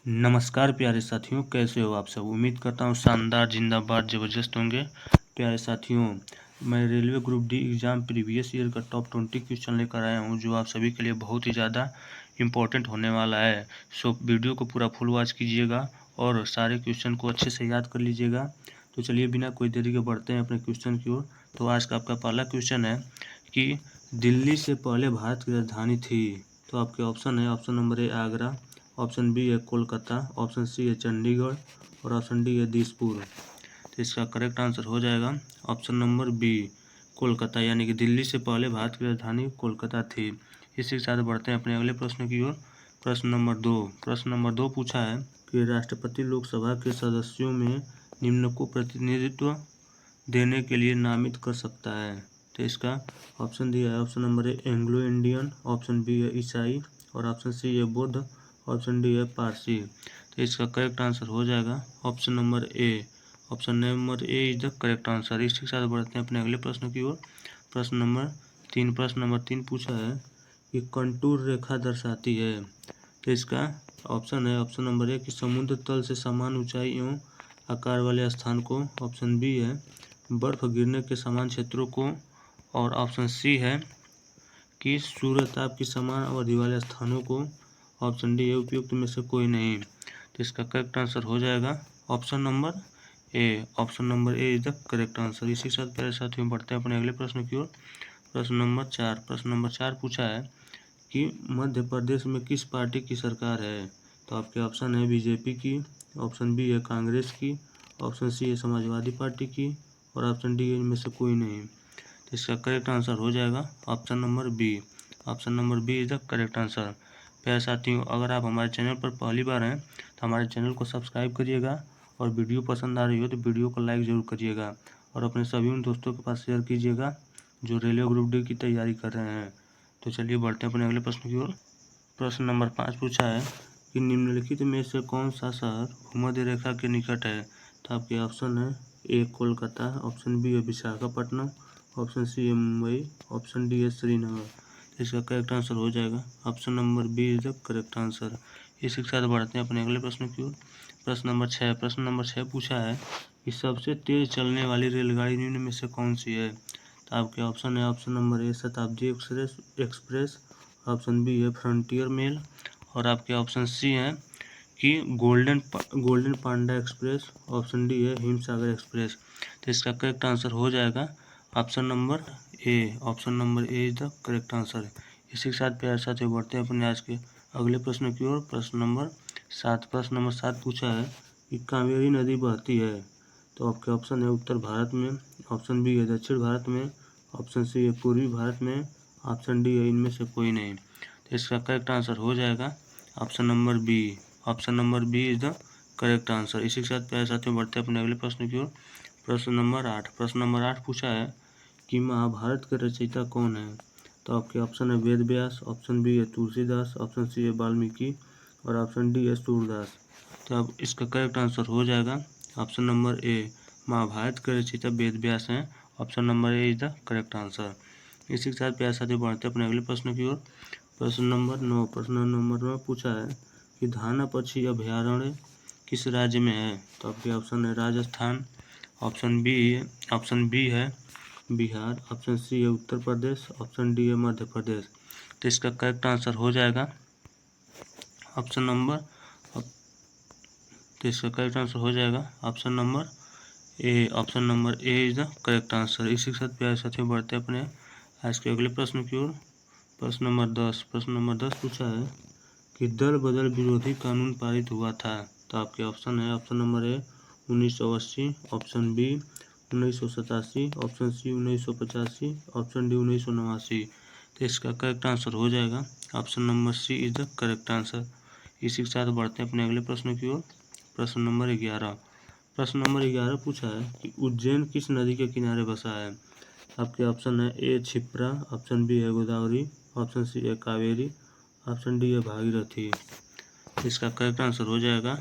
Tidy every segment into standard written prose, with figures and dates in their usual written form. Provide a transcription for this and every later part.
नमस्कार प्यारे साथियों, कैसे हो आप सब। उम्मीद करता हूँ शानदार, जिंदाबाद, ज़बरदस्त होंगे। प्यारे साथियों, मैं railway group D exam previous year का टॉप 20 क्वेश्चन लेकर आया हूँ, जो आप सभी के लिए बहुत ही ज़्यादा इम्पोर्टेंट होने वाला है। सो वीडियो को पूरा फुल वॉच कीजिएगा और सारे क्वेश्चन को अच्छे से याद कर लीजिएगा। तो चलिए बिना कोई देरी के बढ़ते हैं अपने क्वेश्चन की ओर। तो आज का आपका पहला क्वेश्चन है कि दिल्ली से पहले भारत की राजधानी थी। तो आपके ऑप्शन है, option number A Agra, option B है कोलकाता, ऑप्शन सी है चंडीगढ़ और ऑप्शन डी है दिसपुर। तो इसका करेक्ट आंसर हो जाएगा ऑप्शन नंबर बी, कोलकाता, यानी कि दिल्ली से पहले भारत की राजधानी कोलकाता थी। इसी के साथ बढ़ते हैं अपने अगले प्रश्न की ओर। प्रश्न नंबर दो पूछा है कि राष्ट्रपति लोकसभा के सदस्यों में निम्न को प्रतिनिधित्व देने के लिए नामित कर सकता है। तो इसका ऑप्शन दिया है, option number A Anglo Indian, option B है ईसाई और ऑप्शन सी है बुद्ध, ऑप्शन डी है पारसी। तो इसका करेक्ट आंसर हो जाएगा option number A. Option number A is the correct answer. इसी के साथ बढ़ते हैं अपने अगले प्रश्न की ओर। प्रश्न नंबर तीन पूछा है कि कंटूर रेखा दर्शाती है। तो इसका ऑप्शन है, ऑप्शन नंबर ए कि समुद्र तल से समान ऊंचाई एवं आकार वाले स्थान को, ऑप्शन बी है बर्फ गिरने के समान क्षेत्रों को और ऑप्शन सी है कि सूर्यताप की समान अवधि वाले स्थानों को, ऑप्शन डी है उपयुक्त में से कोई नहीं। तो इसका करेक्ट आंसर हो जाएगा option number A. Option number A is the correct answer. इसी के साथ प्यारे साथियों बढ़ते हैं अपने अगले प्रश्न की ओर। प्रश्न नंबर चार पूछा है कि मध्य प्रदेश में किस पार्टी की सरकार है। तो आपके ऑप्शन है बीजेपी की, ऑप्शन बी है कांग्रेस की, ऑप्शन सी है समाजवादी पार्टी की और ऑप्शन डी इनमें से कोई नहीं। तो इसका करेक्ट आंसर हो जाएगा option number B. Option number B is the correct answer. प्यारे साथियों, अगर आप हमारे चैनल पर पहली बार हैं तो हमारे चैनल को सब्सक्राइब करिएगा और वीडियो पसंद आ रही हो तो वीडियो को लाइक ज़रूर करिएगा और अपने सभी उन दोस्तों के पास शेयर कीजिएगा जो रेलवे ग्रुप डी की तैयारी कर रहे हैं। तो चलिए बढ़ते हैं अपने अगले प्रश्न की ओर। प्रश्न नंबर 5 पूछा है कि निम्नलिखित में से कौन सा शहर भूमध्य रेखा के निकट है। तो आपके ऑप्शन है ए कोलकाता, ऑप्शन बी है विशाखापट्टनम, ऑप्शन सी है मुंबई, ऑप्शन डी है श्रीनगर। इसका करेक्ट आंसर हो जाएगा option number B is the correct answer. इसी के साथ बढ़ते हैं अपने अगले प्रश्न की ओर। प्रश्न नंबर 6 पूछा है कि सबसे तेज चलने वाली रेलगाड़ी निम्न में से कौन सी है। तो आपके ऑप्शन है, ऑप्शन नंबर ए शताब्दी एक्सप्रेस, ऑप्शन बी है फ्रंटियर मेल और आपके ऑप्शन सी हैं कि गोल्डन पांडा एक्सप्रेस, ऑप्शन डी है हिमसागर एक्सप्रेस। तो इसका करेक्ट आंसर हो जाएगा option number A. Option number A is the correct answer. इसी के साथ प्यारे साथियों बढ़ते हैं अपने आज के अगले प्रश्न की ओर। प्रश्न नंबर 7 पूछा है कि कावेरी नदी बहती है। तो आपके ऑप्शन है उत्तर भारत में, ऑप्शन बी है दक्षिण भारत में, ऑप्शन सी है पूर्वी भारत में, ऑप्शन डी है इनमें से कोई नहीं। तो इसका करेक्ट आंसर हो जाएगा option number B. Option number B is the correct answer. इसी के साथ प्यारे साथियों बढ़ते हैं अपने अगले प्रश्न की ओर। प्रश्न नंबर 8 पूछा है कि महाभारत के रचयिता कौन है। तो आपके ऑप्शन है वेद व्यास, ऑप्शन बी है तुलसीदास, ऑप्शन सी है वाल्मीकि और ऑप्शन डी है सूरदास। तो अब इसका करेक्ट आंसर हो जाएगा ऑप्शन नंबर ए। महाभारत के रचयिता वेद व्यास हैं। Option number A is the correct answer. इसी के साथ प्यारे साथियों बढ़ते हैं अपने अगले प्रश्न की ओर। प्रश्न नंबर 9 पूछा है कि धाना पक्षी अभयारण्य किस राज्य में है। तो आपके ऑप्शन है राजस्थान, ऑप्शन बी है बिहार, ऑप्शन सी है उत्तर प्रदेश, ऑप्शन डी है मध्य प्रदेश। तो इसका करेक्ट आंसर हो जाएगा option number option number A. Option number A is the correct answer. इसी के साथ प्यारे साथियों बढ़ते हैं अपने आज के अगले प्रश्न की ओर। प्रश्न नंबर 10 पूछा है कि दल बदल विरोधी कानून पारित हुआ था। तो आपके ऑप्शन है, option number A 1980, option B 1987, option C 1985, option D 1989। तो इसका करेक्ट आंसर हो जाएगा option number C is the correct answer. इसी के साथ बढ़ते हैं अपने अगले प्रश्न की ओर। प्रश्न नंबर 11 पूछा है कि उज्जैन किस नदी के किनारे बसा है। आपके ऑप्शन है ए क्षिप्रा, ऑप्शन बी है गोदावरी, ऑप्शन सी है कावेरी, ऑप्शन डी है भागीरथी। इसका करेक्ट आंसर हो जाएगा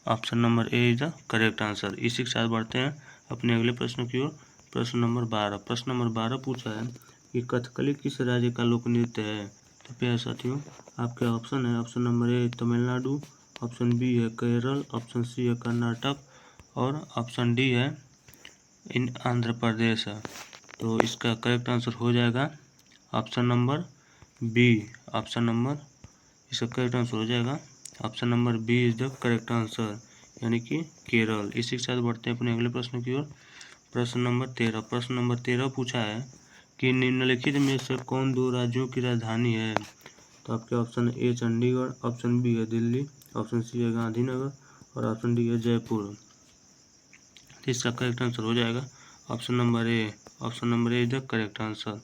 option number A is the correct answer. इसी के साथ बढ़ते हैं अपने अगले प्रश्न की ओर। प्रश्न नंबर 12 पूछा है कि कथकली किस राज्य का लोक नृत्य है। तो प्यारे साथियों आपके ऑप्शन है, option number A Tamil Nadu, option B है केरल, ऑप्शन सी है कर्नाटक और ऑप्शन डी है इन आंध्र प्रदेश है। तो इसका करेक्ट आंसर हो जाएगा option number B. Option number इसका करेक्ट आंसर हो जाएगा option number B is the correct answer, यानी कि केरल। इसी के साथ बढ़ते हैं अपने अगले प्रश्न की ओर। प्रश्न नंबर 13। प्रश्न नंबर 13 पूछा है कि निम्नलिखित में से कौन दो राज्यों की राजधानी है। तो आपके option A Chandigarh, option B है दिल्ली, ऑप्शन सी है गांधीनगर और ऑप्शन डी है जयपुर। इसका करेक्ट आंसर हो जाएगा option number A. Option number A is the correct answer.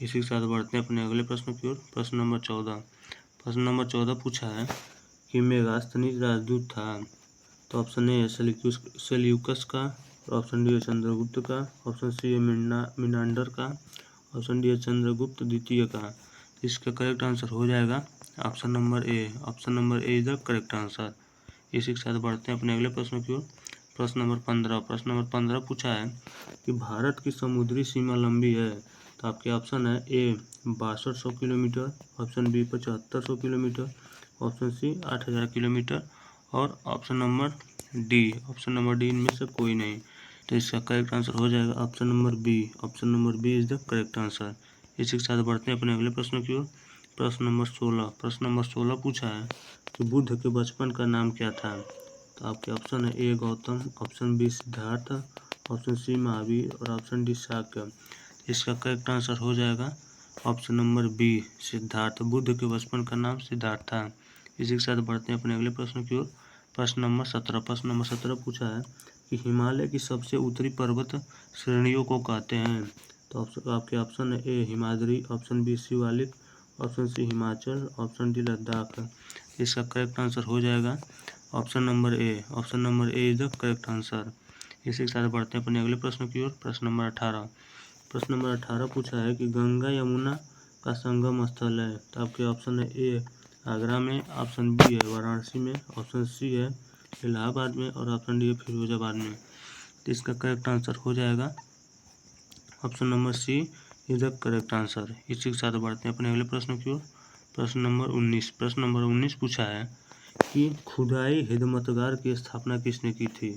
इसी के साथ बढ़ते हैं अपने अगले प्रश्न की ओर। प्रश्न नंबर 14। प्रश्न नंबर 14 पूछा है कि मेगास्थनीज राजदूत था। तो ऑप्शन ए है सेल्यूकस का, ऑप्शन डी है चंद्रगुप्त का, ऑप्शन सी है मिनांडर का, ऑप्शन डी है चंद्रगुप्त द्वितीय का। इसका करेक्ट आंसर हो जाएगा option number A. Option number A is the correct answer. इसी के साथ बढ़ते हैं अपने अगले प्रश्न की ओर। प्रश्न नंबर 15। प्रश्न नंबर 15 पूछा है कि भारत की समुद्री सीमा लंबी है। तो आपके ऑप्शन है A 6200 kilometre, option B 7500 kilometre, option C 8000 kilometre और ऑप्शन नंबर डी इनमें से कोई नहीं। तो इसका करेक्ट आंसर हो जाएगा option number B. Option number B is the correct answer. इसी के साथ बढ़ते हैं अपने अगले प्रश्न की ओर। प्रश्न नंबर 16। प्रश्न नंबर 16 पूछा है कि बुद्ध के बचपन का नाम क्या था। तो आपके ऑप्शन है A Gautam, option B Siddharth, option C Mahavir और ऑप्शन डी शाक्य। इसका करेक्ट आंसर हो जाएगा option number B Siddharth. Buddha के बचपन का नाम सिद्धार्थ था। इसी के साथ बढ़ते हैं अपने अगले प्रश्न की ओर। प्रश्न नंबर 17। प्रश्न नंबर 17 पूछा है कि हिमालय की सबसे उत्तरी पर्वत श्रेणियों को कहते हैं। तो आपके ऑप्शन है A Himadri, option B Shivalik, option C Himachal, option D Ladakh. इसका करेक्ट आंसर हो जाएगा option number A. Option number A is the correct answer. इसी के साथ बढ़ते हैं अपने अगले प्रश्न की ओर। प्रश्न नंबर 18। प्रश्न नंबर 18 पूछा है कि गंगा यमुना का संगम स्थल है। तो आपके ऑप्शन है ए आगरा में, ऑप्शन बी है वाराणसी में, ऑप्शन सी है इलाहाबाद में और ऑप्शन डी है फिरोजाबाद में। तो इसका करेक्ट आंसर हो जाएगा option number C is the correct answer. इसी के साथ बढ़ते हैं अपने अगले प्रश्न की ओर। प्रश्न नंबर 19। प्रश्न नंबर 19 पूछा है कि खुदाई हिदमतगार की स्थापना किसने की थी।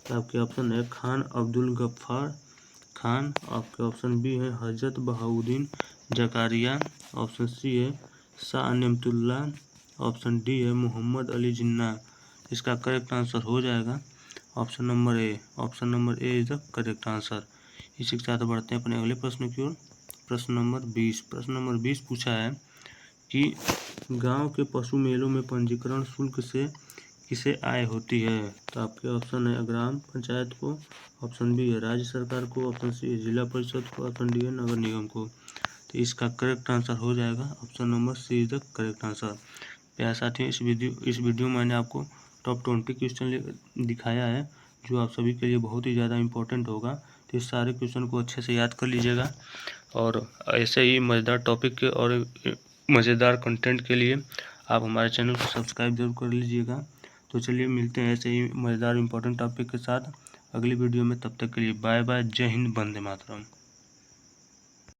तो आपके ऑप्शन है खान अब्दुल गफ्फार खान, आपके ऑप्शन बी है हजरत बहाउद्दीन जकारिया, ऑप्शन सी है शाह नेमतुल्ला, ऑप्शन डी है मोहम्मद अली जिन्ना। इसका करेक्ट आंसर हो जाएगा option number A. Option number A is the correct answer. इसी के साथ बढ़ते हैं अपने अगले प्रश्न की ओर। प्रश्न नंबर 20। प्रश्न नंबर 20 पूछा है कि गांव के पशु मेलों में पंजीकरण शुल्क से किसे आय होती है। तो आपके ऑप्शन है ग्राम पंचायत को, ऑप्शन बी है राज्य सरकार को, ऑप्शन सी है जिला परिषद को, ऑप्शन डी है नगर निगम को। तो इसका करेक्ट आंसर हो जाएगा option number C is the correct answer. प्यारे साथियों, इस वीडियो में मैंने आपको टॉप 20 क्वेश्चन दिखाया है जो आप सभी के लिए बहुत ही ज़्यादा इंपॉर्टेंट होगा। तो इस सारे क्वेश्चन को अच्छे से याद कर लीजिएगा और ऐसे ही मज़ेदार टॉपिक के और मज़ेदार कंटेंट के लिए आप हमारे चैनल को सब्सक्राइब जरूर कर लीजिएगा। तो चलिए मिलते हैं ऐसे ही मज़ेदार इंपॉर्टेंट टॉपिक के साथ अगली वीडियो में। तब तक के लिए बाय बाय। जय हिंद, वंदे मातरम।